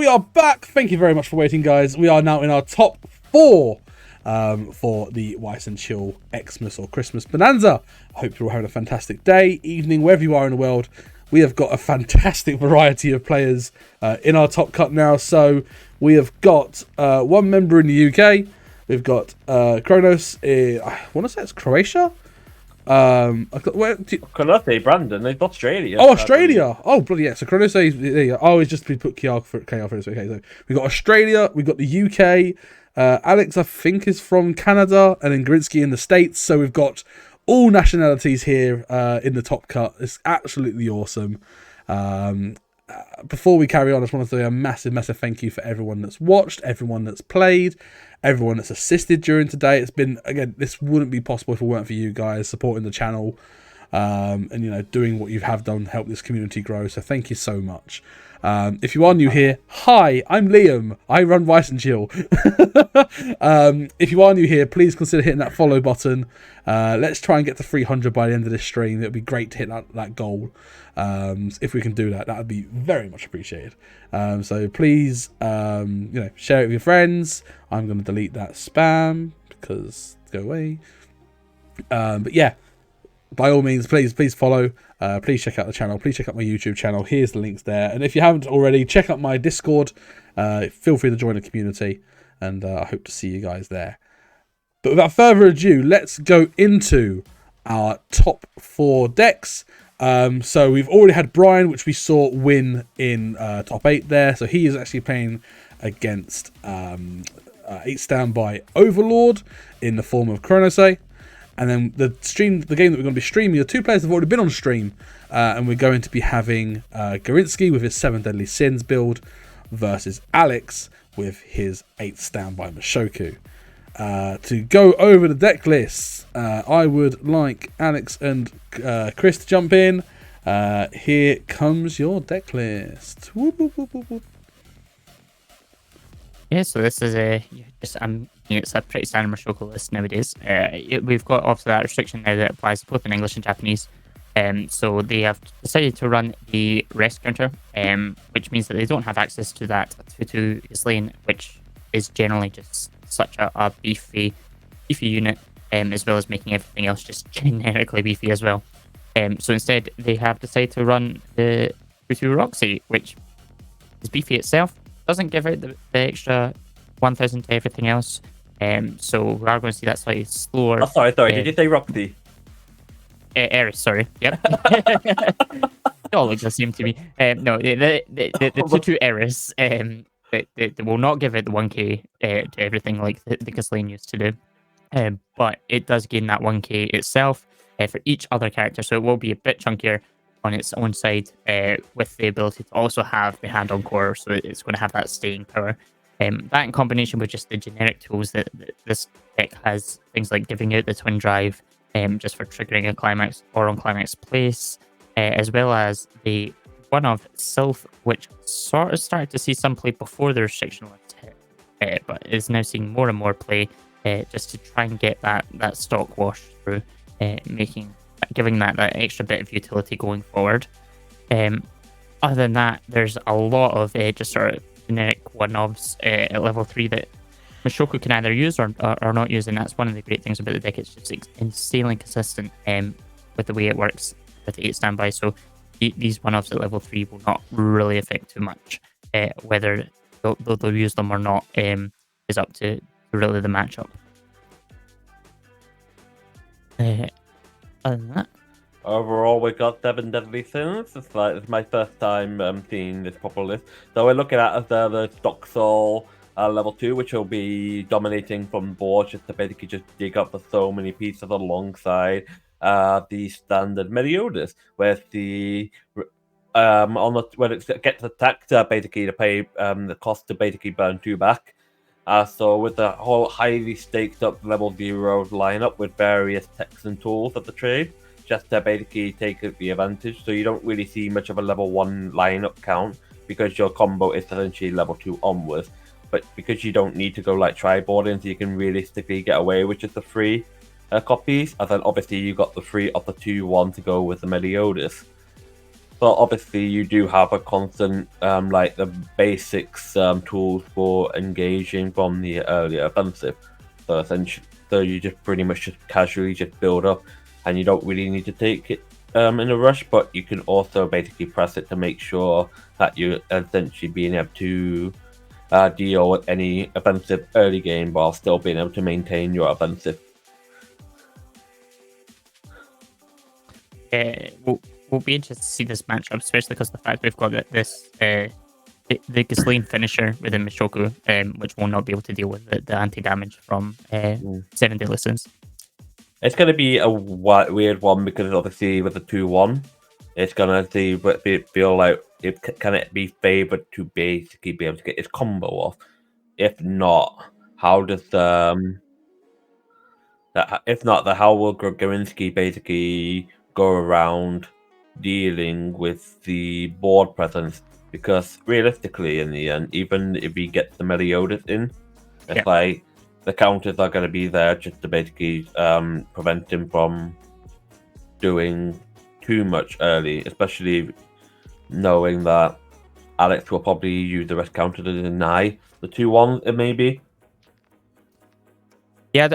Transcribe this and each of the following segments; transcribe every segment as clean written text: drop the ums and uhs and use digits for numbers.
we are back. Thank you very much for waiting, guys. We are now in our top 4 for the Weiss and Chill Xmas or Christmas Bonanza. I hope you're all having a fantastic day, evening, wherever you are in the world. We have got a fantastic variety of players in our top cut now. So we have got one member in the UK. We've got Kronos. I want to say it's Croatia. Croatia, Brandon. It's Australia. Oh, Australia. Oh, bloody yeah. So Kronos. There you go. Oh, it's just we put KR for this. Okay, so we got Australia. We got the UK. Alex, I think, is from Canada, and then Grinsky in the States. So we've got all nationalities here in the top cut. It's absolutely awesome. Before we carry on, I just want to say a massive thank you for everyone that's watched, everyone that's played, everyone that's assisted during today. It's been, again, this wouldn't be possible if it weren't for you guys supporting the channel and, you know, doing what you have done to help this community grow. So thank you so much. If you are new here, hi, I'm Liam. I run Weiss and Chill. If you are new here, please consider hitting that follow button. Let's try and get to 300 by the end of this stream. It would be great to hit that goal. If we can do that, that would be very much appreciated. So please, you know, share it with your friends. I'm going to delete that spam because go away. But yeah, by all means, please follow. Please check out the channel. Please check out my YouTube channel. Here's the links there. And if you haven't already, check out my Discord. Feel free to join the community. And I hope to see you guys there. But without further ado, let's go into our top 4 decks. So we've already had Brian, which we saw win in top 8 there. So he is actually playing against 8 standby Overlord in the form of Chronosay. And then the game that we're going to be streaming, the 2 players have already been on stream. And we're going to be having Garinsky with his 7 Deadly Sins build versus Alex with his 8 standby Mashoku. To go over the deck lists, I would like Alex and Chris to jump in. Here comes your deck list. Whoop, whoop, whoop, whoop, whoop. Yeah, so this is it's a pretty standard Mashoku list nowadays. We've got obviously that restriction now that applies both in English and Japanese. So they have decided to run the rest counter, which means that they don't have access to that 2/2 Islane, which is generally just such a beefy unit, as well as making everything else just generically beefy as well. So instead, they have decided to run the 2/2 Roxy, which is beefy itself, doesn't give out the extra 1000 to everything else. So we are going to see that slightly slower. Oh, sorry. Did you say Roxy? Eris, sorry. Yep. It all looks the same to me. No, the 2/2 Eris, they will not give it the 1k to everything like the Ghislaine used to do. But it does gain that 1k itself for each other character, so it will be a bit chunkier on its own side, with the ability to also have the hand on core, so it's going to have that staying power. That in combination with just the generic tools that this deck has, things like giving out the twin drive, just for triggering a climax or on climax place, as well as the one of Sylph, which sort of started to see some play before the restriction list hit, but is now seeing more and more play, just to try and get that stock wash through, giving that extra bit of utility going forward. Other than that, there's a lot of just sort of generic one-offs at level 3 that Mashoku can either use or not use, and that's one of the great things about the deck. It's just insanely consistent with the way it works with 8 standby, so these one-offs at level 3 will not really affect too much. Whether they'll use them or not is up to really the matchup. Other than that, Overall, we got 7 Deadly Sins. It's my first time seeing this proper list. So we're looking at the Stock Soul level 2, which will be dominating from board, just to basically just dig up for so many pieces alongside the standard Meliodas, where when it gets attacked, basically to pay the cost to basically burn 2 back. So with the whole highly staked up level 0 lineup with various techs and tools of the trade, just to basically take the advantage. So you don't really see much of a level 1 lineup count because your combo is essentially level 2 onwards. But because you don't need to go like tri-boarding, so you can realistically get away with just the 3 copies. And then obviously you got the 3 of the 2-1 to go with the Meliodas. But obviously, you do have a constant, like the basics tools for engaging from the earlier offensive. So essentially, so you just pretty much just casually just build up, and you don't really need to take it in a rush. But you can also basically press it to make sure that you're essentially being able to deal with any offensive early game while still being able to maintain your offensive. We'll be interested to see this matchup, especially because the fact we've got this the Ghislaine finisher within Mishoku, which will not be able to deal with the anti-damage from 7 Deadly Sins. It's going to be a weird one because obviously with the 2-1, it's going to feel like can it be favored to basically be able to get its combo off? If not, how does how will Gorinsky basically go around dealing with the board presence? Because realistically, in the end, even if he gets the Meliodas in, it's like the counters are going to be there just to basically prevent him from doing too much early, especially knowing that Alex will probably use the rest counter to deny the 2-1, maybe. Yeah,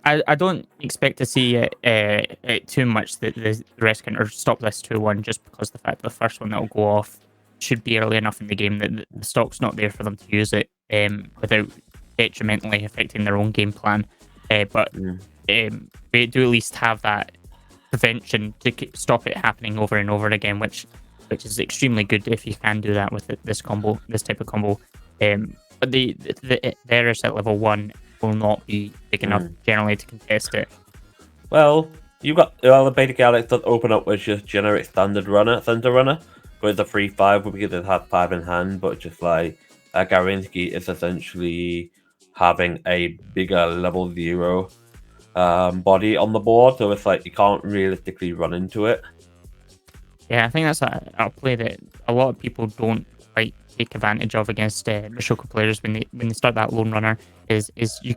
I don't expect to see it too much, the rest counter stop this 2-1, just because the fact that the first one that will go off should be early enough in the game that the stock's not there for them to use it without detrimentally affecting their own game plan. But we do at least have that prevention to stop it happening over and over again, which is extremely good if you can do that with this type of combo. But the errors at level 1 will not be big enough generally to contest it. Well, the basic Alex does open up with just generic standard runner, center runner, with a 3-5 because it has 5 in hand, but just like Garinsky is essentially having a bigger level 0 body on the board, so it's like you can't realistically run into it. Yeah, I think that's a play that a lot of people don't quite take advantage of against Mishoku players when they start that lone runner. Is you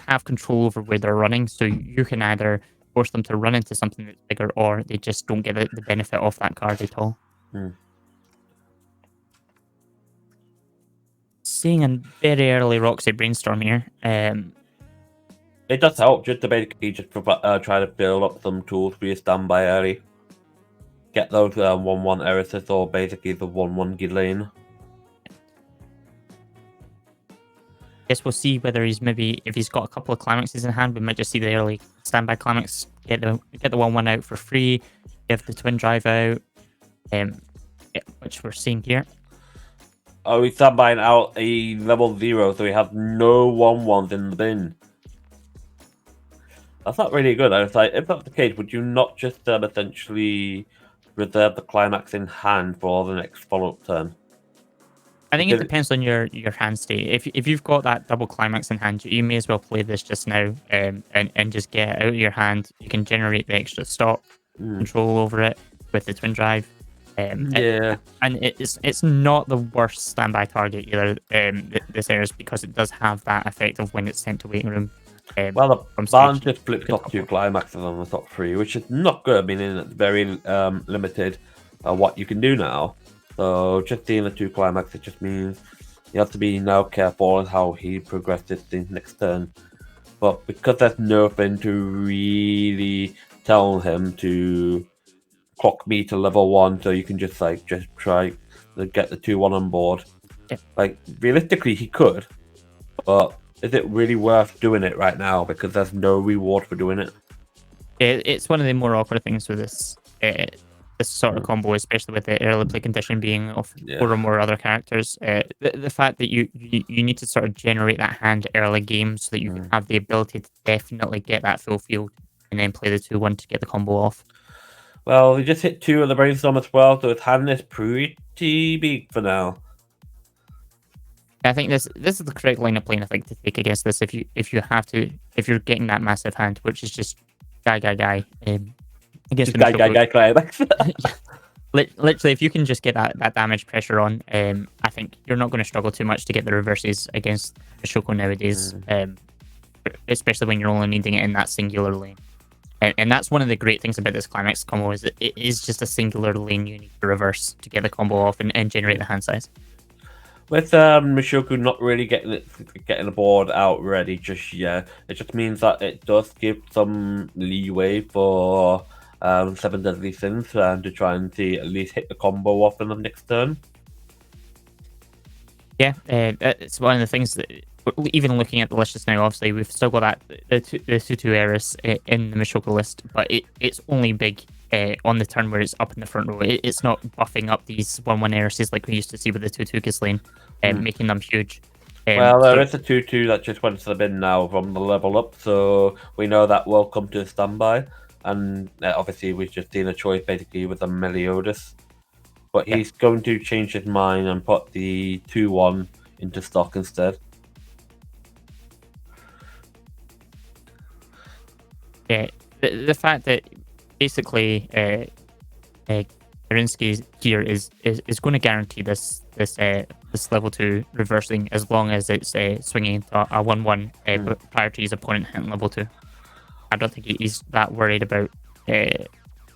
have control over where they're running, so you can either force them to run into something that's bigger, or they just don't get the benefit of that card at all. Seeing a very early Roxy Brainstorm here. It does help just to basically just try to build up some tools for your standby early. Get those 1-1 Erisys or basically the 1-1 Ghislaine. Guess we'll see whether if he's got a couple of climaxes in hand, we might just see the early standby climax, get the 1-1 out for free, give the twin drive out, which we're seeing here. Oh, he's standbying out a level 0, so he has no 1-1s in the bin. That's not really good. I was like, if that's the case, would you not just essentially reserve the climax in hand for the next follow-up turn? I think it depends on your hand state. If you've got that double climax in hand, you may as well play this just now and just get it out of your hand. You can generate the extra stock control over it with the twin drive. And it's not the worst standby target either. This Eris, because it does have that effect of when it's sent to waiting room. Well, the ban just flips top 2 climaxes on the top 3, which is not good. I mean, it's very limited what you can do now. So just seeing the 2 climaxes just means you have to be now careful on how he progresses the next turn. But because there's nothing to really tell him to clock me to level 1, so you can just try to get the 2-1 on board. Yeah. Like realistically, he could, but is it really worth doing it right now? Because there's no reward for doing it. It's one of the more awkward things with this sort of combo, especially with the early play condition being of 4 or more other characters. The fact that you need to sort of generate that hand early game so that you can have the ability to definitely get that full field and then play the 2-1 to get the combo off. Well, he just hit 2 of the brainstorm as well, so his hand is pretty big for now. I think this is the correct line of playing, I think, to take against this. If you're getting that massive hand, which is just guy. Against guy climax. Literally, if you can just get that damage pressure on, I think you're not going to struggle too much to get the reverses against Shoko nowadays, especially when you're only needing it in that singular lane. And that's one of the great things about this climax combo is that it is just a singular lane you need to reverse to get the combo off and generate the hand size. With Mishoku not really getting the board out ready just yet, it just means that it does give some leeway for Seven Deadly Sins to try and see at least hit the combo off in the next turn. Yeah, it's one of the things that, even looking at the list just now, obviously we've still got that the 2-2 Eris in the Mishoku list, but it's only big on the turn where it's up in the front row. It's not buffing up these 1-1 Erises like we used to see with the 2-2 Ghislaine, making them huge. Well, there is a 2-2 that just went to the bin now from the level up, so we know that will come to a standby. And obviously, we've just seen a choice basically with the Meliodas. But he's going to change his mind and put the 2-1 into stock instead. Yeah, the fact that basically Arinsky here is going to guarantee this level 2 reversing as long as it's swinging into a 1-1 but prior to his opponent hitting level 2. I don't think he's that worried about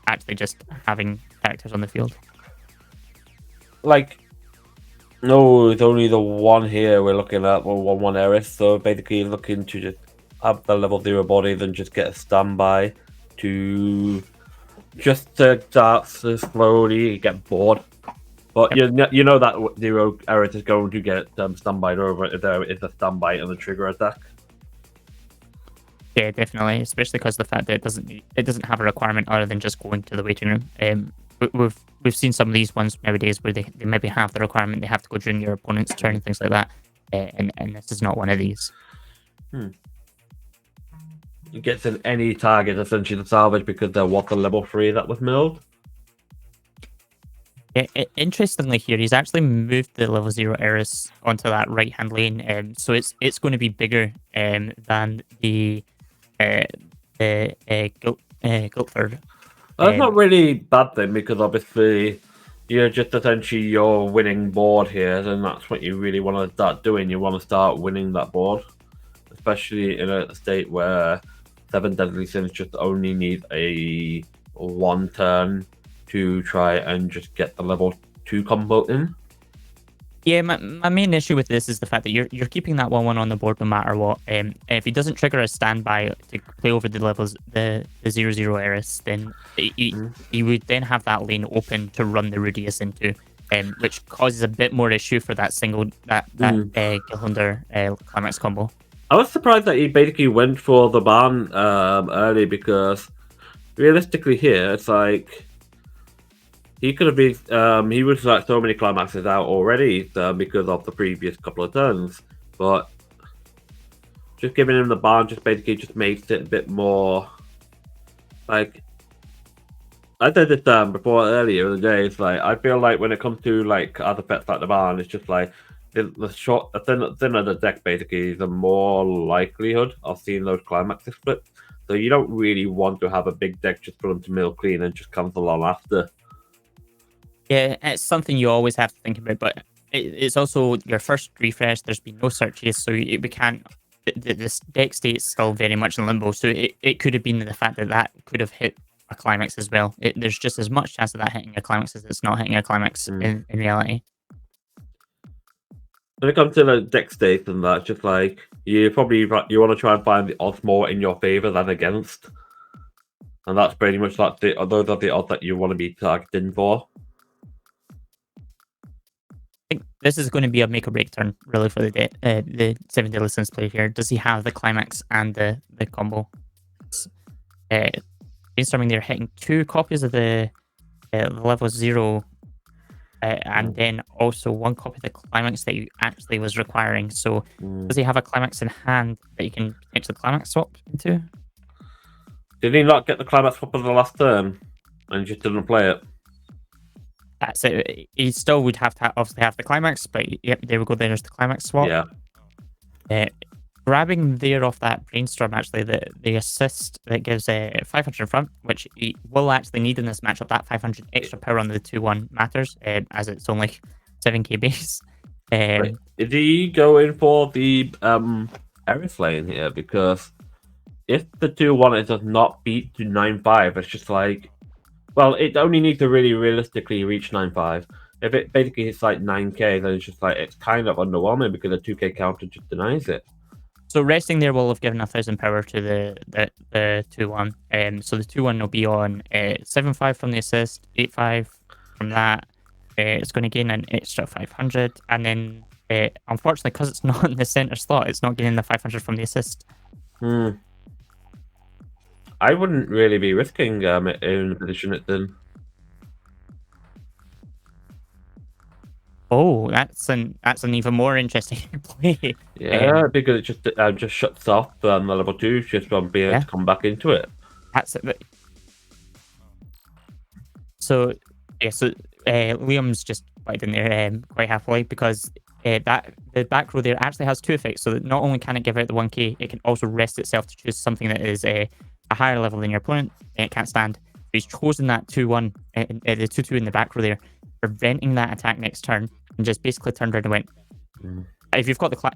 actually just having characters on the field. Like, no, it's only the one here we're looking at, 1-1 Eris, so basically looking to just have the level 0 body, then just get a standby to just start to slowly get bored. But you know that 0 Eris is going to get standbyed over if there is a standby and the trigger attack. Yeah, definitely, especially because the fact that it doesn't have a requirement other than just going to the waiting room. We've seen some of these ones nowadays where they maybe have the requirement they have to go during your opponent's turn and things like that, and this is not one of these. It gets in any target essentially to salvage because there was a level 3 that was milled. Interestingly, here he's actually moved the level 0 Eris onto that right hand lane, so it's going to be bigger than the Guildford. That's not really bad then, because obviously you're just essentially your winning board here, and that's what you really want to start doing. You want to start winning that board, especially in a state where Seven Deadly Sins just only need a 1 turn to try and just get the level 2 combo in. Yeah, my main issue with this is the fact that you're keeping that 1-1 on the board no matter what. If he doesn't trigger a standby to play over the levels, the 0-0 Eris, then he would then have that lane open to run the Rudius into, which causes a bit more issue for that Gilhunder Climax combo. I was surprised that he basically went for the ban early, because realistically here, it's like he could have been, he was like so many climaxes out already because of the previous couple of turns, but just giving him the ban just basically just makes it a bit more like, I said this before earlier in the day, it's like, I feel like when it comes to like other pets like the ban, it's just like the thinner the deck basically, the more likelihood of seeing those climaxes split. So you don't really want to have a big deck just for them to mill clean and just comes along after. Yeah, it's something you always have to think about, but it's also your first refresh. There's been no searches, so we can't. This deck state's still very much in limbo, so it could have been the fact that could have hit a climax as well. There's just as much chance of that hitting a climax as it's not hitting a climax in reality. When it comes to the deck state and that, just like you want to try and find the odds more in your favor than against, and that's pretty much like those are the odds that you want to be targeting for. I think this is going to be a make or break turn, really, for the Seven Deadly Sins player here. Does he have the climax and the combo? Brainstorming, they're hitting 2 copies of the level 0, and then also 1 copy of the climax that he actually was requiring. So, does he have a climax in hand that you can potentially climax swap into? Did he not get the climax swap of the last turn and just didn't play it? So he still would have to obviously have the climax, but yep, there we go. There's the climax swap. Yeah. Grabbing there off that brainstorm, actually, the assist that gives 500 in front, which he will actually need in this matchup. That 500 extra power on the 2-1 matters, as it's only 7k base. Right. Is he going for the Eris lane here? Because if the 2-1 does not beat to 9-5, it's just like, well, it only needs to really realistically reach 9-5. If it basically hits like 9k, then it's just like it's kind of underwhelming because the 2k counter just denies it. So resting there will have given 1,000 power to the 2-1. So the 2-1 will be on 7-5 from the assist, 8-5 from that. It's going to gain an extra 500, and then unfortunately, because it's not in the center slot, it's not getting the 500 from the assist. I wouldn't really be risking it in the position it's in. Oh, that's an even more interesting play. Yeah, because it just shuts off the level 2 just from being able to come back into it. That's it. So yeah, so Liam's just played in there quite happily because that the back row there actually has two effects. So that not only can it give out the 1k, it can also rest itself to choose something that is a higher level than your opponent, and it can't stand. So he's chosen that 2-1, the 2-2 in the back row there, preventing that attack next turn, and just basically turned around and went, if you've got the backup,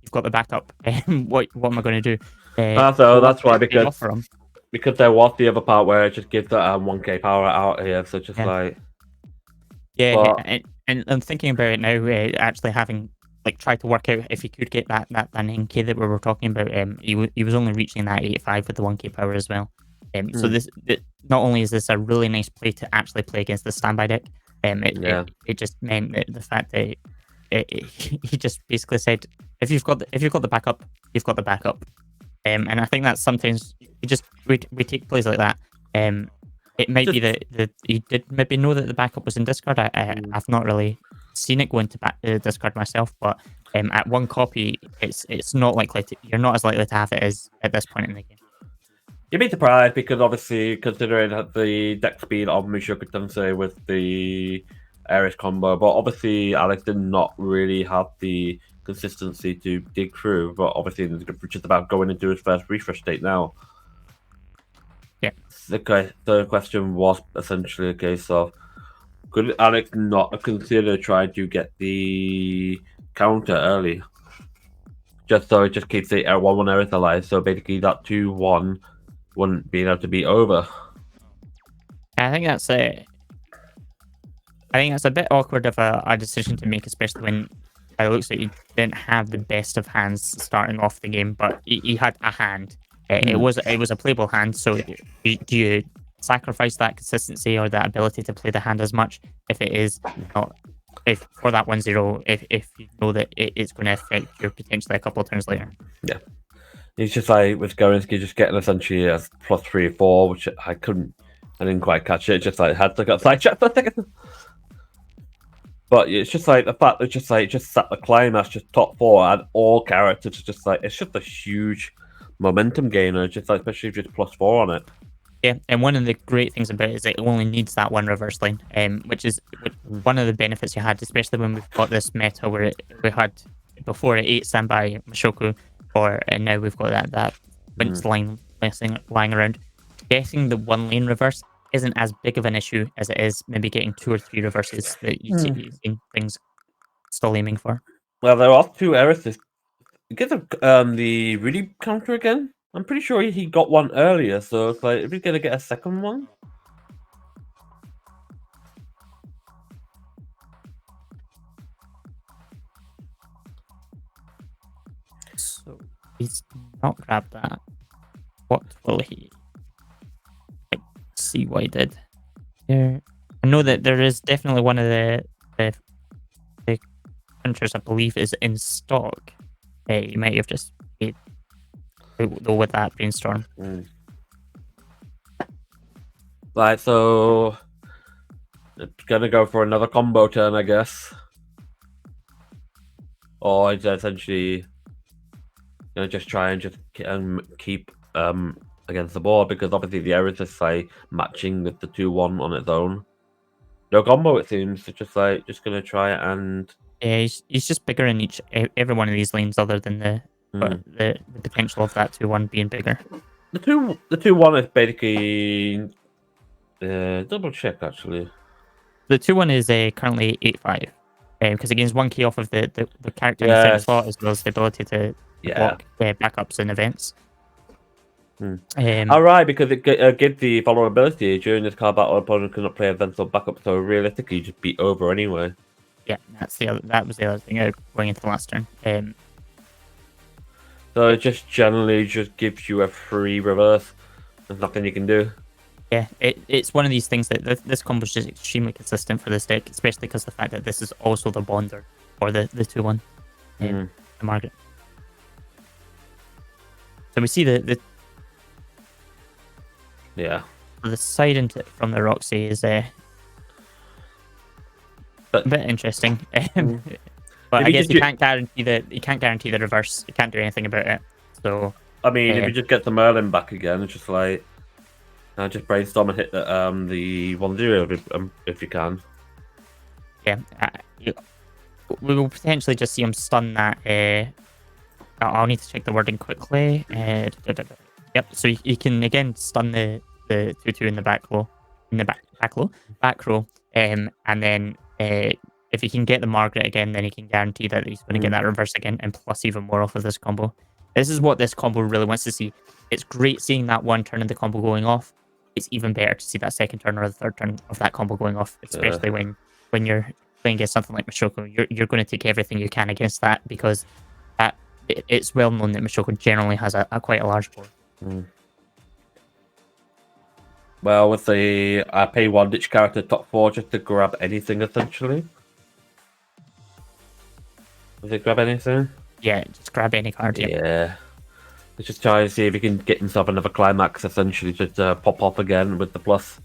you've got the backup. What am I going to do? So that's why, because there was the other part where it just gives that 1k power out here, so just like and I'm thinking about it now, actually having like tried to work out if he could get that 9k that we were talking about. He was only reaching that 85 with the 1k power as well. So this not only is this a really nice play to actually play against the standby deck, it just meant that the fact that he just basically said, if you've got the backup, you've got the backup. And I think that's sometimes we take plays like that. It might be that he did maybe know that the backup was in discard. I've not really seen it go into discard myself, but at one copy, it's not likely you're not as likely to have it as at this point in the game. You'd be surprised because obviously considering the deck speed of Mushoku Tensei with the Ares combo, but obviously Alex did not really have the consistency to dig through, but obviously it's just about going into his first refresh state now. Yeah. The question was essentially a case of, could Alex not consider trying to get the counter early? Just so it just keeps the 1-1 Ares alive, so basically that 2-1 wouldn't be able to be over. I think that's a bit awkward of a decision to make, especially when it looks like he didn't have the best of hands starting off the game, but he had a hand. It was a playable hand, so do you sacrifice that consistency or that ability to play the hand as much if it is not, if for that 1-0, if you know that it's going to affect you potentially a couple of turns later? Yeah. It's just like with Gorinsky just getting essentially a +3 or 4, which I didn't quite catch it. It's just like had to get sidetracked for a second. But it's just like the fact that just sat the climax just top 4 and all characters just like, it's just a huge momentum gainer, just like especially if you're +4 on it. Yeah, and one of the great things about it is it only needs that one reverse line, which is one of the benefits you had, especially when we've got this meta where we had before 8 standby Mushoku, and now we've got that Wince line lying around. Getting the 1 lane reverse isn't as big of an issue as it is maybe getting 2 or 3 reverses that you see things still aiming for. Well, there are 2 errors. Get the Rudy counter again. I'm pretty sure he got one earlier, so it's like, if he's gonna get a second one. So he's not grabbed that. What will he? Let's see what he did. There, I know that there is definitely one of the counters I believe is in stock. You might have just go with that brainstorm. Right, so it's gonna go for another combo turn, I guess. Or it's essentially gonna just try and just keep against the board, because obviously the errors is like matching with the 2-1 on its own. No combo, it seems. It's just like gonna try and he's just bigger in every one of these lanes, other than the potential of that 2-1 being bigger. The 2-1 is basically double check actually. The 2-1 is currently 8-5. Because it gains 1k off of the character in the center slot, as well as the ability to block backups and events. All right, because it gives the vulnerability during this card battle, opponent cannot play events or backup, so realistically, you just beat over anyway. Yeah, that was the other thing going into the last turn. So it just generally just gives you a free reverse. There's nothing you can do. Yeah, it's one of these things that this combo is just extremely consistent for this deck, especially because the fact that this is also the bonder or the 2/1, the Margaret. So we see the side into from the Roxy is a bit interesting. But I guess you can't guarantee the reverse. You can't do anything about it. So I mean, if you just get the Merlin back again, it's just like just brainstorm and hit the 1/0 if you can. Yeah, we will potentially just see him stun that. I'll need to check the wording quickly. Yep. So you can again stun the 2/2 in the back row, and then if he can get the Margaret again, then he can guarantee that he's going to get that reverse again, and plus even more off of this combo. This is what this combo really wants to see. It's great seeing that one turn of the combo going off. It's even better to see that second turn or the third turn of that combo going off, especially when you're playing against something like Mashoko. You're going to take everything you can against that, because it's well known that Mashoko generally has a quite a large board. Well, with the pay 1 ditch character top 4 just to grab anything essentially. Does it grab anything? Yeah, just grab any card. Yeah. Let's just try and see if he can get himself another climax, essentially, just pop off again with the plus.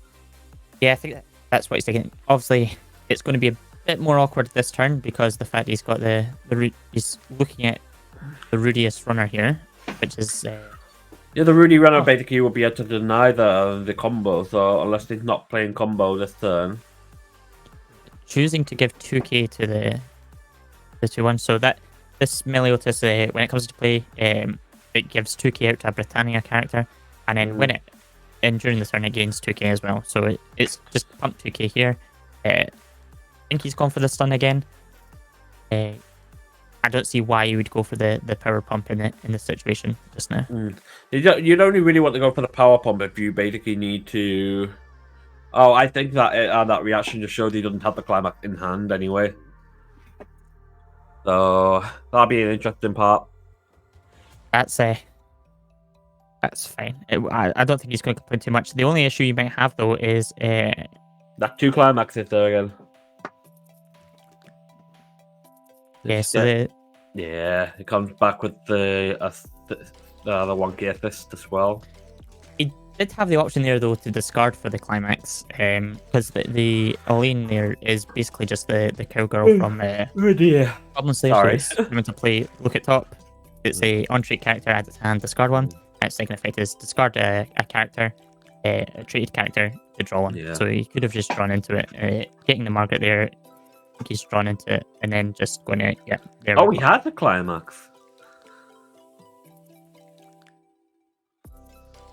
Yeah, I think that's what he's thinking. Obviously, it's going to be a bit more awkward this turn because the fact he's got he's looking at the Rudiest runner here, which is... Yeah, the Rudy runner basically will be able to deny the combo, so unless he's not playing combo this turn. Choosing to give 2k to the 2/1, so that this Meliodas, when it comes to play, it gives 2k out to a Britannia character, and then during the turn it gains 2k as well. So it's just pump 2k here. I think he's gone for the stun again. I don't see why you would go for the power pump in this situation just now. You'd only really want to go for the power pump if you basically need to. Oh, I think that that reaction just showed he doesn't have the climax in hand anyway. So that'll be an interesting part. That's fine. I don't think he's going to complain too much. The only issue you might have though is that 2 climaxes there again. Yeah, so it comes back with the 1k assist as well. He did have the option there though to discard for the climax, because the Aline there is basically just the cowgirl from Goblin Slayer. Sorry. So it's going to play look at top. It's a on-trait character at its hand, discard one. Its second effect is discard a character, a traded character to draw one. Yeah. So he could have just drawn into it, getting the Margaret there. I think he's drawn into it, and then just going to there. Oh, he had the climax.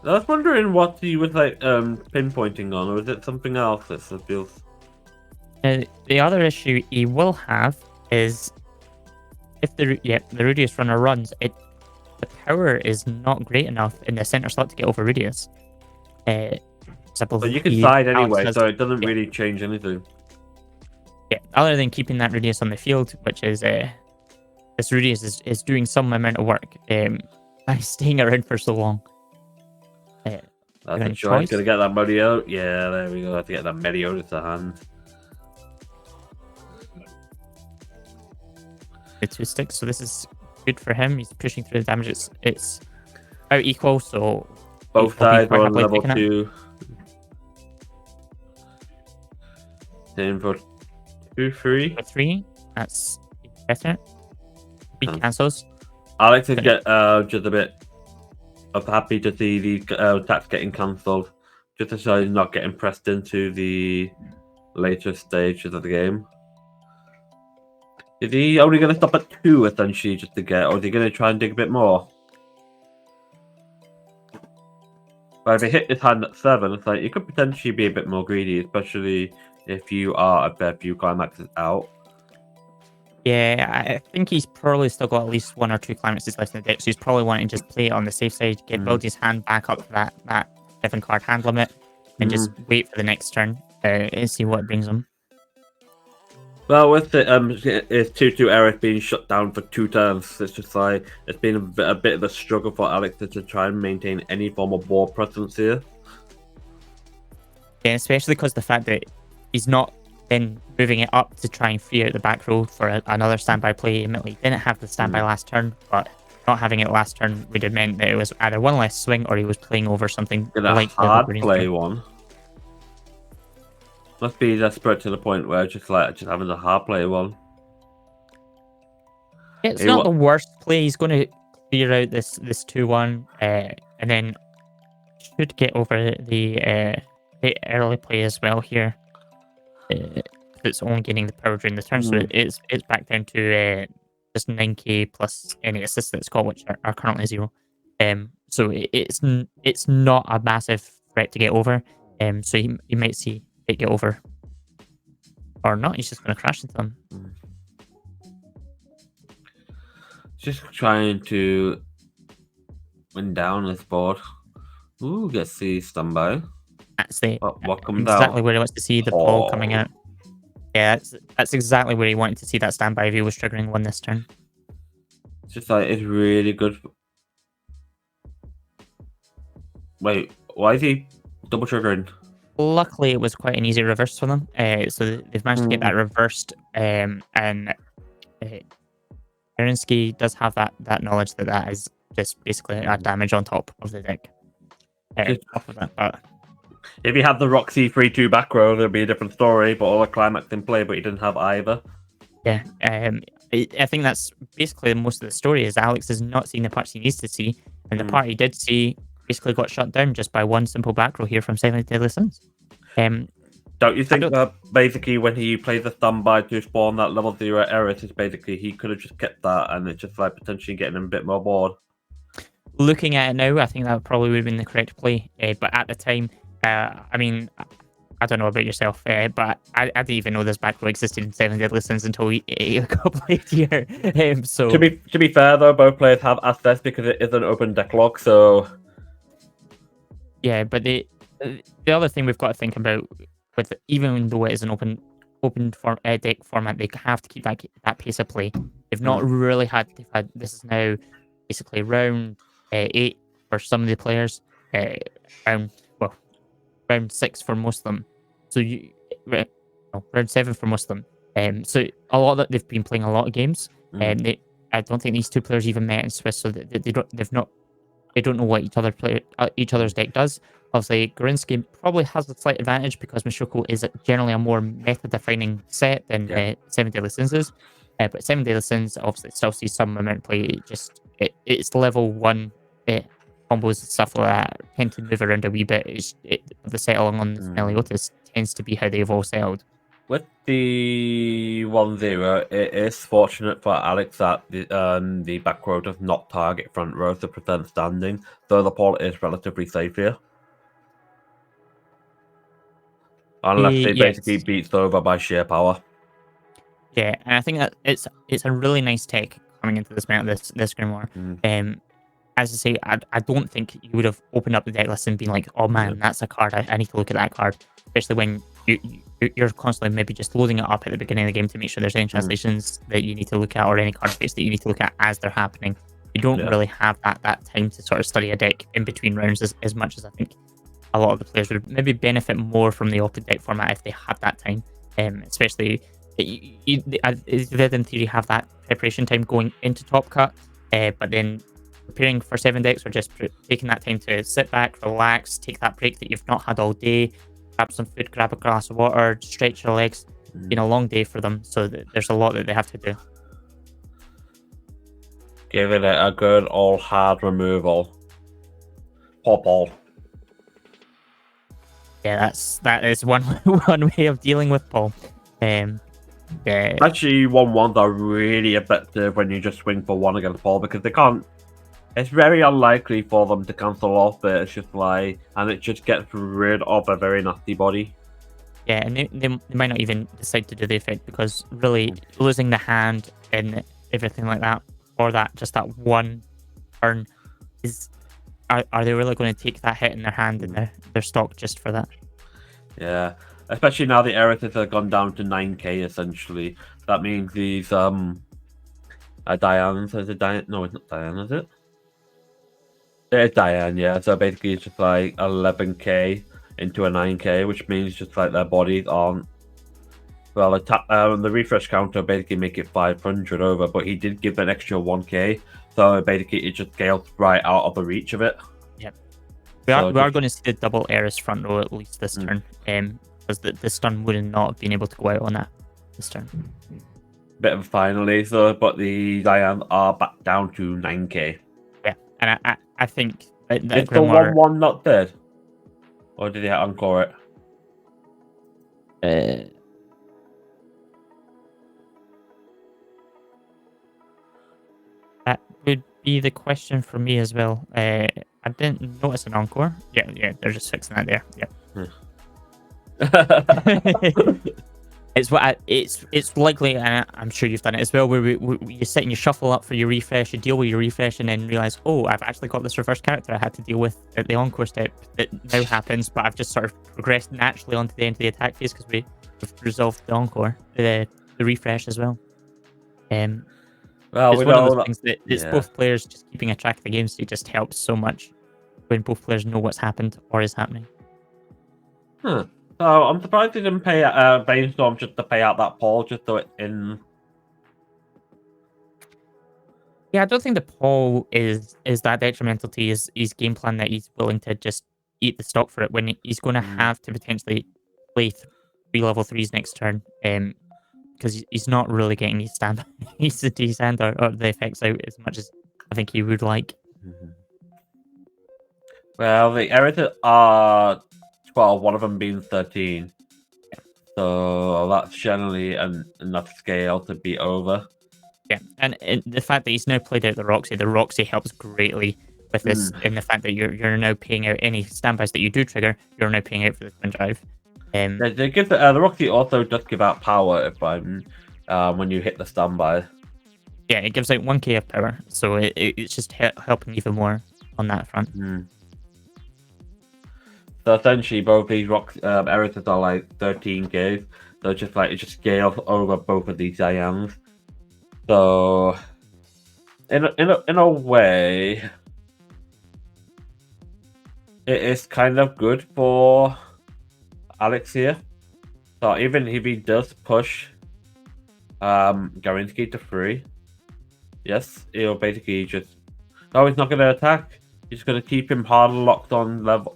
I was wondering what he was like pinpointing on, or is it something else that feels? The other issue he will have is if the Rudius runner runs it, the power is not great enough in the center slot to get over Rudius. So you can side anyway, so it doesn't really change anything. Yeah, other than keeping that Rudius on the field, which is this Rudius is doing some amount of work by staying around for so long. That's a choice. Gonna get that Medio. Yeah, there we go. I have to get that Medio to hand. The 2 sticks, so this is good for him. He's pushing through the damage. It's about equal, so both sides are on level 2. Then for 2, 3. For 3, that's better. 3 cancels. I like to get just a bit. I'm happy to see the attacks getting cancelled, just to show he's not getting pressed into the later stages of the game. Is he only going to stop at 2 essentially just to get, or is he going to try and dig a bit more? But if he hit his hand at 7, it's like you could potentially be a bit more greedy, especially if you are a fair few climaxes out. Yeah, I think he's probably still got at least 1 or 2 climaxes left in the deck, so he's probably wanting to just play it on the safe side, build his hand back up to that 7 card hand limit, and just wait for the next turn and see what it brings him. Well, with it, it's 2-2 Eric being shut down for 2 turns. It's just like it's been a bit of a struggle for Alex to try and maintain any form of board presence here. Yeah, especially because the fact that he's not then moving it up to try and free out the back row for another standby play. He didn't have the standby last turn, but not having it last turn would have meant that it was either one less swing or he was playing over something A hard play one. Must be desperate to the point where just having a hard play one. Yeah, it's not the worst play. He's going to clear out this 2-1 and then should get over the early play as well here. It's only getting the power during the turn, so it's back down to just 9k plus any assists that's got, which are currently 0. So it's not a massive threat to get over. So you might see it get over, or not. He's just going to crash into them. Just trying to win down this board. Ooh, gets the standby. That's the what comes exactly out? where he wants to see the ball coming out. Yeah, that's exactly where he wanted to see that standby if he was triggering one this turn. It's just like it's really good. Wait, why is he double triggering? Luckily, it was quite an easy reverse for them. So they've managed to get that reversed. And Arinsky does have that knowledge that is just basically a damage on top of the deck. Off of that, but if you had the Roxy 3-2 back row, there'd be a different story, but all the climax in play, but he didn't have either. Yeah, I think that's basically most of the story is Alex has not seen the parts he needs to see, and the part he did see basically got shut down just by one simple back row here from 7 Deadly Sins. Don't you think that basically when he plays the standby to spawn that level 0 Eris, is basically he could have just kept that and it's just like potentially getting him a bit more bored? Looking at it now, I think that probably would have been the correct play, but at the time, I mean, I don't know about yourself, but I didn't even know this back row existed in 7 Deadly Sins until he got played here. So to be fair though, both players have access because it is an open deck log. So yeah, but the other thing we've got to think about with even though it is an open deck format, they have to keep that pace of play. They've not really had. This is now basically round 8 for some of the players. Round 6 for most of them. So round 7 for most of them. So a lot of that they've been playing a lot of games. I don't think these two players even met in Swiss, so they don't know what each other's deck does. Obviously, Gorinsky probably has a slight advantage because Mishoko is generally a more meta-defining set than 7 Deadly Sins is. But 7 Deadly Sins obviously still sees some amount play. It's level 1 combos and stuff like that tend to move around a wee bit. The settling on Meliodas tends to be how they've all settled. With the 1-0, it is fortunate for Alex that the back row does not target front row to prevent standing, though the ball is relatively safe here. Unless they basically beats over by sheer power. Yeah, and I think that it's a really nice tech coming into this meta, this Grimoire. As I say, I don't think you would have opened up the deck list and been like, oh man, that's a card, I need to look at that card. Especially when you're constantly maybe just loading it up at the beginning of the game to make sure there's any translations that you need to look at or any card face that you need to look at as they're happening. You don't really have that time to sort of study a deck in between rounds as much as I think a lot of the players would maybe benefit more from the open deck format if they had that time. Especially, they did in theory have that preparation time going into Top Cut, but then preparing for 7 decks or just taking that time to sit back, relax, take that break that you've not had all day, grab some food, grab a glass of water, stretch your legs. It's been a long day for them, so there's a lot that they have to do. Giving it a good all hard removal. Pop all. Yeah, that is one way of dealing with Paul. Actually, 1-1s are really effective when you just swing for 1 against Paul because they can't. It's very unlikely for them to cancel off, but it's just like, and it just gets rid of a very nasty body. Yeah, and they might not even decide to do the effect because really losing the hand and everything like that, or that one turn is are they really going to take that hit in their hand and their stock just for that? Yeah, especially now the Erithas have gone down to 9k essentially. That means these Diane's, is it Diane? No, it's not Diane, is it? It's Diane, yeah. So basically it's just like 11k into a 9k, which means just like their bodies aren't. Well, the refresh counter basically make it 500 over, but he did give an extra 1k, so basically it just scales right out of the reach of it. Yep. So We are going to see the double Eris front row at least this turn, because the stun would not have been able to go out on that this turn. Bit of a finally, so but the Diane are back down to 9k. Yeah, and I think that Is the Grimoire 1-1 not dead? Or did he encore it? That would be the question for me as well. I didn't notice an encore. Yeah, they're just fixing that there. Yeah. It's likely, and I'm sure you've done it as well, where you sit and you shuffle up for your refresh, you deal with your refresh, and then realize, oh, I've actually got this reverse character I had to deal with at the encore step that now happens, but I've just sort of progressed naturally onto the end of the attack phase because we've resolved the encore, the refresh as well. Well, It's we one of know those that, things that it's both players just keeping a track of the game, so it just helps so much when both players know what's happened or is happening. Huh. So I'm surprised they didn't pay Brainstorm just to pay out that Paul, just so it's in. Yeah, I don't think the Paul is that detrimental to his game plan that he's willing to just eat the stock for it when he's going to have to potentially play 3 level 3s next turn, because he's not really getting his stand his hand or the effects out as much as I think he would like. Well, the Erithas are 12, one of them being 13. So that's generally enough scale to be over. Yeah, and the fact that he's now played out the Roxy helps greatly with this, in the fact that you're now paying out any standbys that you do trigger, you're now paying out for the twin drive. They give the Roxy also does give out power if I'm when you hit the standby. Yeah, it gives out 1k of power, so it's just helping even more on that front. So essentially, both these Erithas are like 13k. So just like it just scales over both of these Dianes. So in a way, it is kind of good for Alex here. So even if he does push Garinsky to 3, yes, he'll basically just no, he's not going to attack. He's going to keep him hard locked on level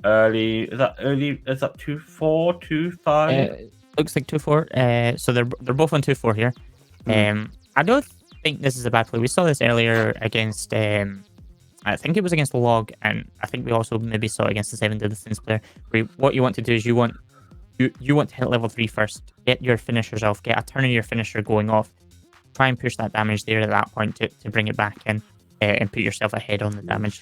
early. Is that 2-4, 2-5? Looks like 2-4. So they're both on 2-4 here. I don't think this is a bad play. We saw this earlier against I think it was against the Log, and I think we also maybe saw it against the 7 Distance player. Where what you want to do is you want to hit level 3 first, get your finishers off, get a turn of your finisher going off, try and push that damage there at that point to bring it back in, and put yourself ahead on the damage.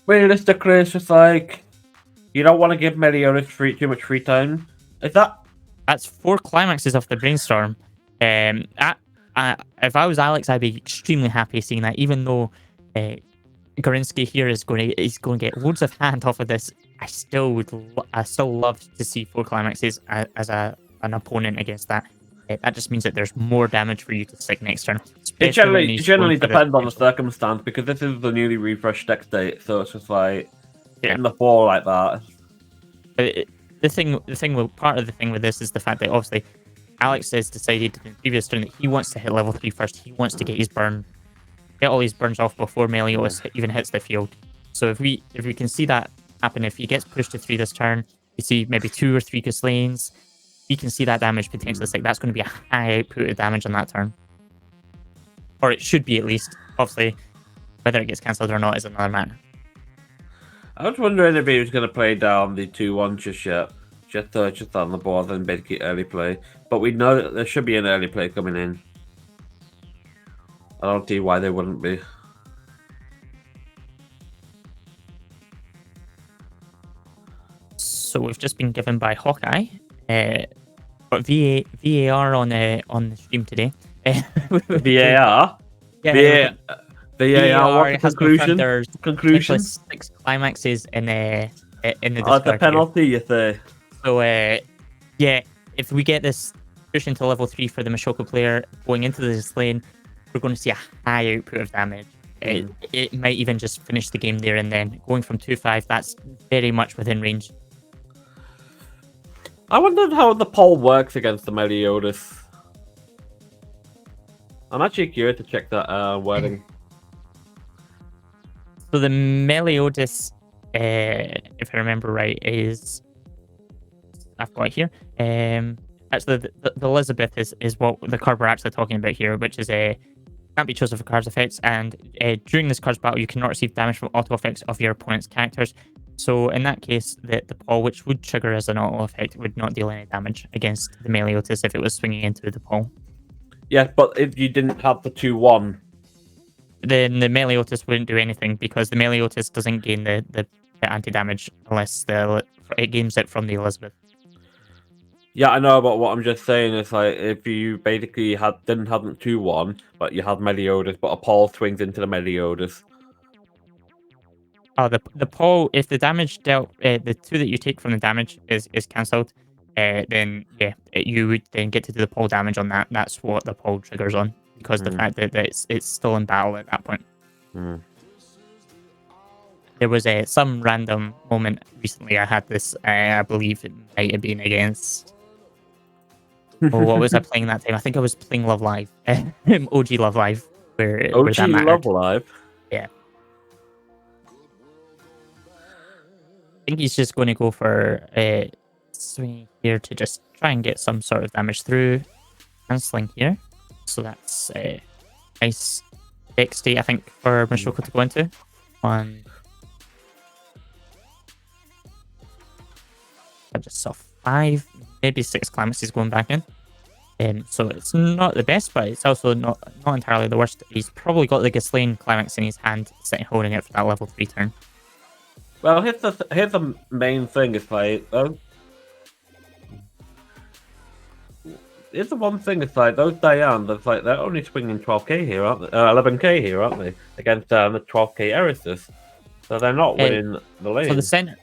Realistically, it's just like you don't want to give Meliodas too much free time. That's 4 climaxes of the brainstorm. If I was Alex, I'd be extremely happy seeing that. Even though Gorinsky here is going to get loads of hand off of this, I still love to see 4 climaxes as an opponent against that. That just means that there's more damage for you to stick next turn. It generally depends on the circumstance, because this is the newly refreshed deck state, so it's just like hitting the 4 like that. Part of the thing with this is the fact that obviously Alex has decided in the previous turn that he wants to hit level 3 first. He wants to get all his burns off before Meliodas even hits the field. So if we can see that happen, if he gets pushed to 3 this turn, you see maybe 2 or 3 Ghislaines, we can see that damage potentially stick. That's going to be a high output of damage on that turn. Or it should be, at least. Obviously, whether it gets cancelled or not is another matter. I was wondering if he was going to play down the 2-1 just yet. Just on the board and basically early play. But we know that there should be an early play coming in. I don't see why there wouldn't be. So we've just been given by Hawkeye. Got VAR on the stream today. VAR. Yeah, VAR. What's the has confirmed conclusion? there's Conclusion. 6 climaxes in the The discard here. penalty, you say? So yeah, if we get this push into level 3 for the Mashoko player going into this lane, we're going to see a high output of damage. It might even just finish the game there and then. Going from 2-5, that's very much within range. I wondered how the pole works against the Meliodas. I'm actually curious to check that wording. So the Meliodas, if I remember right, is... I've got it here. Actually, the Elizabeth is what the card we're actually talking about here, which is can't be chosen for cards effects, and during this card's battle, you cannot receive damage from auto effects of your opponent's characters. So in that case, the Paul, which would trigger as an auto effect, would not deal any damage against the Meliodas if it was swinging into the Paul. Yeah, but if you didn't have the 2-1, then the Meliodas wouldn't do anything because the Meliodas doesn't gain the anti-damage unless it gains it from the Elizabeth. yeah, I know, but what I'm just saying is like if you basically didn't have the 2-1, but you had Meliodas, but a Paul swings into the Meliodas. Oh, the Paul, if the damage dealt, the 2 that you take from the damage is cancelled, then yeah, you would then get to do the Paul damage on that. That's what the Paul triggers on, because the fact that it's still in battle at that point. There was some random moment recently I had this, I believe it might have been against... what was I playing that time? I think I was playing Love Live. OG Love Live, where that mattered. Love Live? Yeah. I think he's just going to go for swing here to just try and get some sort of damage through. Cancelling here. So that's nice XD, I think, for Mashoko to go into. I just saw 5, maybe 6 climaxes going back in. So it's not the best, but it's also not entirely the worst. He's probably got the Ghislaine climax in his hand, sitting holding it for that level 3 turn. Well, here's the main thing. It's like, here's the one thing. It's like those Dianes. It's like they're only swinging 12k here, aren't they? 11k here, aren't they? Against the 12k Erisys. So they're not winning the lane. So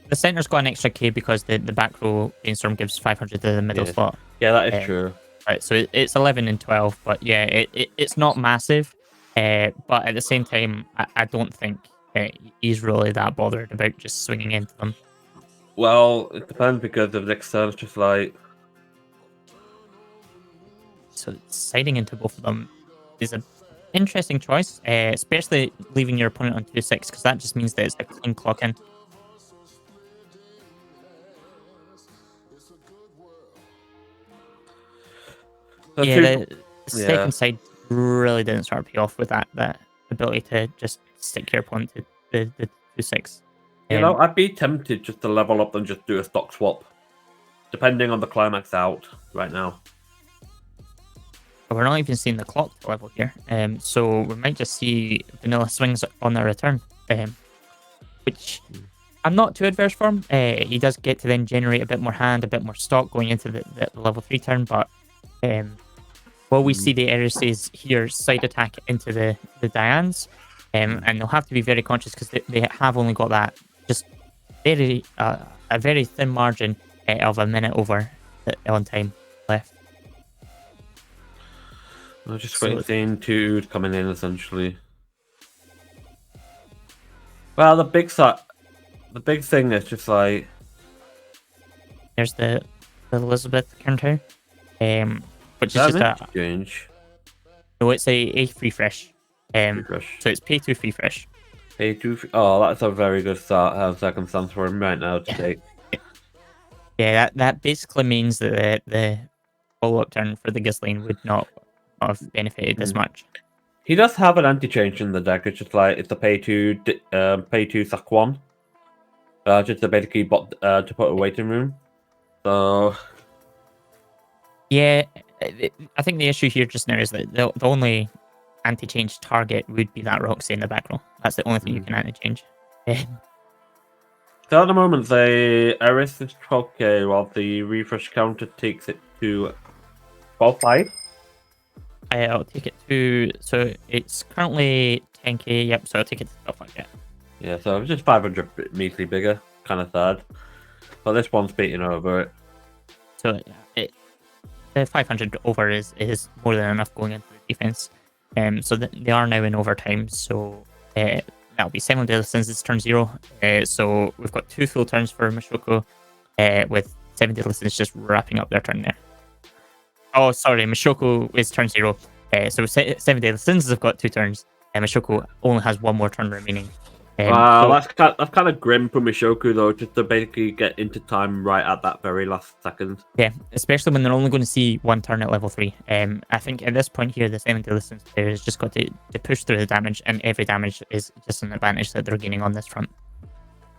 the center's got an extra K because the back row Brainstorm gives 500 to the middle spot. Yeah, that is true. Right, so it's 11 and 12, but yeah, it's not massive. But at the same time, I don't think he's really that bothered about just swinging into them. Well, it depends because of next turn's just like... So siding into both of them is an interesting choice, especially leaving your opponent on 2-6, because that just means that it's a clean clock in. The second side really didn't start to pay off with that ability to just stick your opponent to the 2-6. You know, I'd be tempted just to level up and just do a stock swap, depending on the climax out right now. But we're not even seeing the clock level here, so we might just see vanilla swings on their return, which I'm not too adverse for him. He does get to then generate a bit more hand, a bit more stock going into the level 3 turn, but while we see the Erisys here side attack into the Dianes, and they'll have to be very conscious because they have only got that just a very thin margin of a minute over on time left. I'm just waiting to coming in essentially. Well, the big thing is just like there's the Elizabeth counter, which is just a exchange. No, it's a free fresh. Refresh. So it's pay 2 free fresh. Pay 2. Oh, that's a very good circumstance for him right now to take. Yeah, that basically means that the follow-up turn for the Ghislaine would not have benefited as much. He does have an anti-change in the deck. It's just like it's a pay 2 sack 1. Just to basically to put a waiting room. So yeah, I think the issue here just now is that the only anti-change target would be that Roxy in the back row. That's the only thing you can anti-change. So at the moment, the Eris is 12k, while the refresh counter takes it to 12.5. I'll take it to. So it's currently 10k. Yep. So I'll take it to 12. Yeah. Yeah, so it's just 500 measly bigger. Kind of sad. But this one's beating over it. So the 500 over is more than enough going into the defense. So they are now in overtime. So that'll be 7 daily since turn 0. So we've got 2 full turns for Mashoko, with 7 daily since just wrapping up their turn there. Oh, sorry, Mashoko is turn 0. So 7 daily since have got 2 turns, and Mashoko only has 1 more turn remaining. That's kind of grim for Mishoku though, just to basically get into time right at that very last second. Yeah, especially when they're only going to see 1 turn at level 3. I think at this point here, the 7 daily since player has just got to push through the damage, and every damage is just an advantage that they're gaining on this front.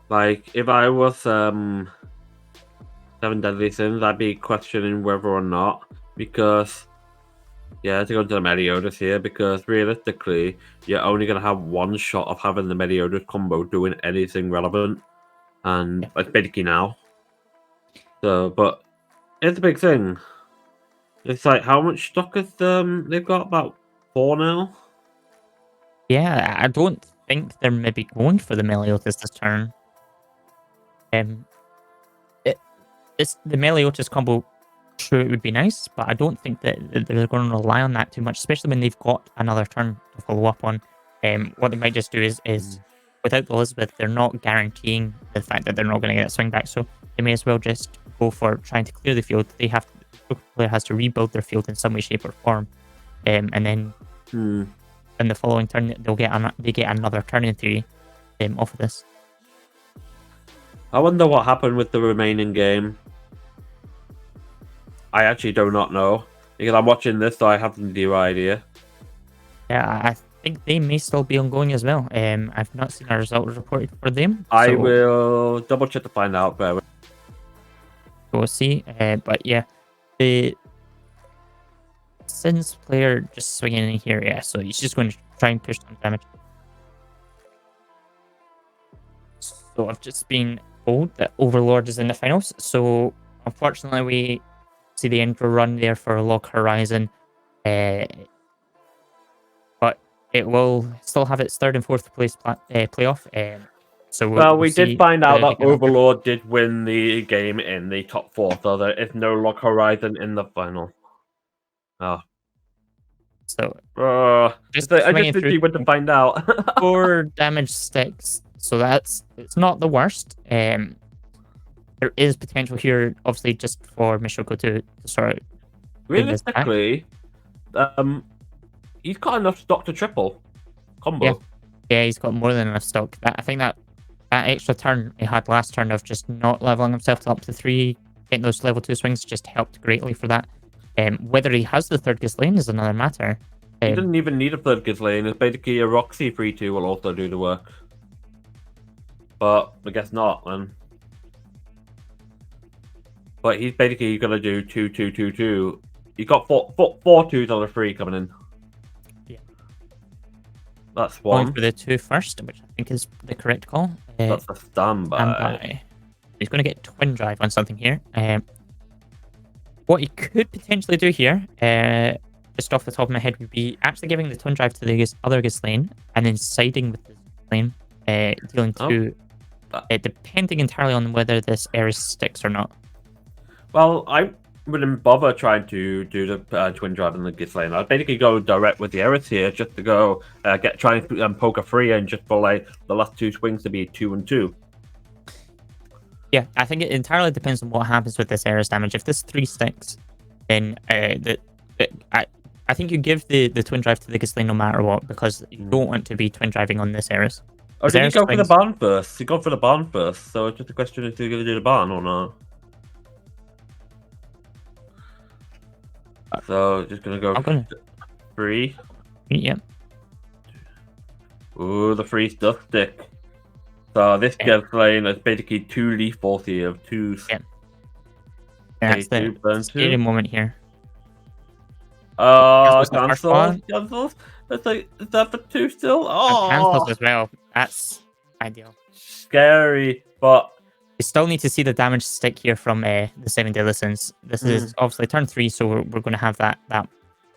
Like, if I was 7 Deadly Sins, I'd be questioning whether or not, because, yeah, to go into the Meliodas here, because realistically, you're only going to have 1 shot of having the Meliodas combo doing anything relevant, and it's basically now. So, but it's a big thing. It's like, how much stock is they've got? About 4 now? Yeah, I don't think they're maybe going for the Meliodas this turn. It's the Meliodas combo. Sure, it would be nice, but I don't think that they're going to rely on that too much, especially when they've got another turn to follow up on. What they might just do is without the Elizabeth, they're not guaranteeing the fact that they're not going to get a swing back, so they may as well just go for trying to clear the field. The player has to rebuild their field in some way, shape, or form, and then in the following turn they get another turn in theory off of this. I wonder what happened with the remaining game. I actually do not know, because I'm watching this, so I have zero idea. Yeah, I think they may still be ongoing as well. I've not seen a result reported for them. I will double check to find out. But we'll see. But yeah, the Sins player just swinging in here. Yeah, so he's just going to try and push some damage. So I've just been told that Overlord is in the finals. So unfortunately, we see the intro run there for Log Horizon. But it will still have its 3rd and 4th place playoff. So we did find out that Overlord did win the game in the top 4, so there is no Log Horizon in the final. Oh. So I just did see when to find out. 4 damage sticks. So it's not the worst. There is potential here, obviously, just for Mishoko to sort of. Realistically, he's got enough stock to triple combo. Yeah, he's got more than enough stock. I think that extra turn he had last turn of just not leveling himself up to 3, getting those level 2 swings just helped greatly for that. Whether he has the 3rd Ghislaine is another matter. He doesn't even need a 3rd Ghislaine. It's basically a Roxy 3-2 will also do the work. But I guess not, then. But he's basically going to do 2-2-2-2. He's got four 2s on the 3 coming in. Yeah. That's 1. Going for the 2 first, which I think is the correct call. That's a standby. He's going to get Twin Drive on something here. What he could potentially do here, just off the top of my head, would be actually giving the Twin Drive to the other Ghislaine and then siding with the Ghislaine, dealing 2, depending entirely on whether this Eris sticks or not. Well, I wouldn't bother trying to do the Twin Drive in the Ghislaine. I'd basically go direct with the Eris here, just to go try and poke a 3 and just for like the last 2 swings to be 2 and 2. Yeah, I think it entirely depends on what happens with this Eris damage. If this 3 sticks, then I think you give the Twin Drive to the Ghislaine no matter what, because you don't want to be Twin Driving on this Eris. Oh, did he go for the barn first? He got for the barn first, so it's just a question if he's going to do the barn or not. So just gonna go 3. Yep. Ooh, the 3 does stick. So this Ghislaine is basically 2 lethals here of 2s. Yep. That's the scary moment here. Cancels. That's like, is that for 2 still? Oh, cancels as well. That's ideal. Scary, but We still need to see the damage stick here from the 7 Deadly Sins. This is obviously turn 3, so we're going to have that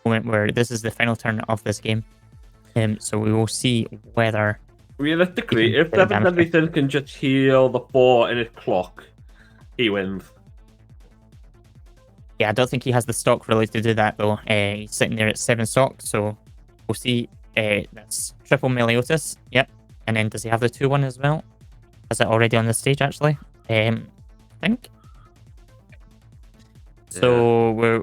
moment where this is the final turn of this game. So we will see whether... Realistically, if 7 Deadly Sins can just heal the 4 in his clock, he wins. Yeah, I don't think he has the stock really to do that, though. He's sitting there at 7 stock, so we'll see. That's triple Meliodas. Yep. And then does he have the 2-1 as well? Is it already on the stage, actually? I think. So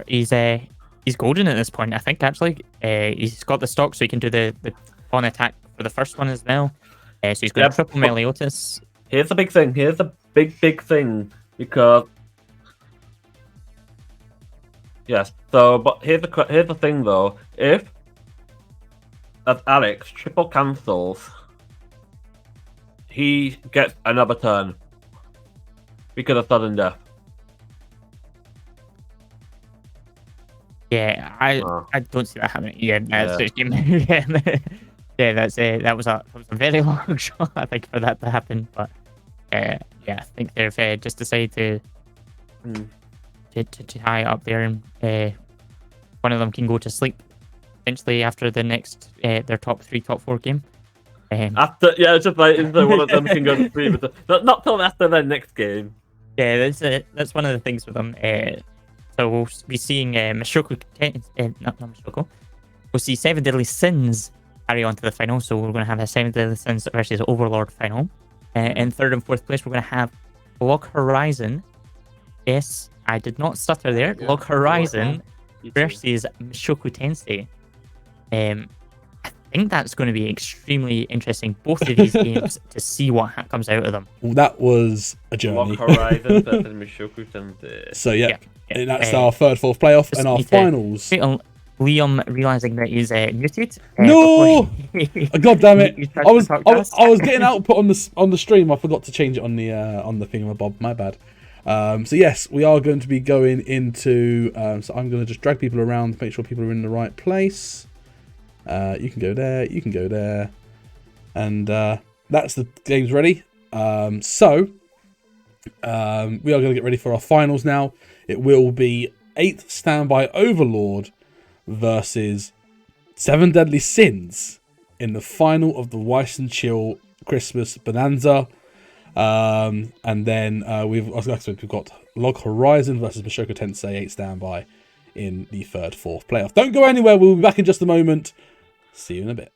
he's golden at this point, I think, actually. He's got the stock, so he can do the on attack for the first one as well. So he's going to triple Meliodas. Here's the big thing. Here's the big thing. Because... Yes, so, but here's the thing, though. If, as Alex triple cancels, he gets another turn. Because of sudden death. Yeah, I don't see that happening. Yeah, that's that was a very long shot, I think, for that to happen. But yeah, I think they've just decided to tie it up there, and one of them can go to sleep eventually after the next their top 4 game. After it's just like one of them can go to sleep, but not till after their next game. Yeah, that's one of the things with them. So we'll be seeing Mashoko, not Mashoko. We'll see 7 Deadly Sins carry on to the final. So we're going to have a 7 Deadly Sins versus Overlord final. In 3rd and 4th place, we're going to have Log Horizon. Yes, I did not stutter there. Yeah, Log Horizon versus Mashoko Tensei. I think that's going to be extremely interesting, both of these games, to see what comes out of them. Well, that was a journey. Log Horizon versus Mashoko Tensei. So, and that's our 3rd, 4th playoff, and our finals. Liam realizing that he's muted. No! God damn it! I was getting output on the stream. I forgot to change it on the thingamabob. My bad. So yes, we are going to be going into. So I'm going to just drag people around to make sure people are in the right place. You can go there. You can go there, and that's the game's ready. So we are going to get ready for our finals now. It will be 8th Standby Overlord versus 7 Deadly Sins in the final of the Weiss and Chill Xmas Bonanza. And then we've got Log Horizon versus Mashoko Tensei 8 Standby in the 3rd, 4th playoff. Don't go anywhere. We'll be back in just a moment. See you in a bit.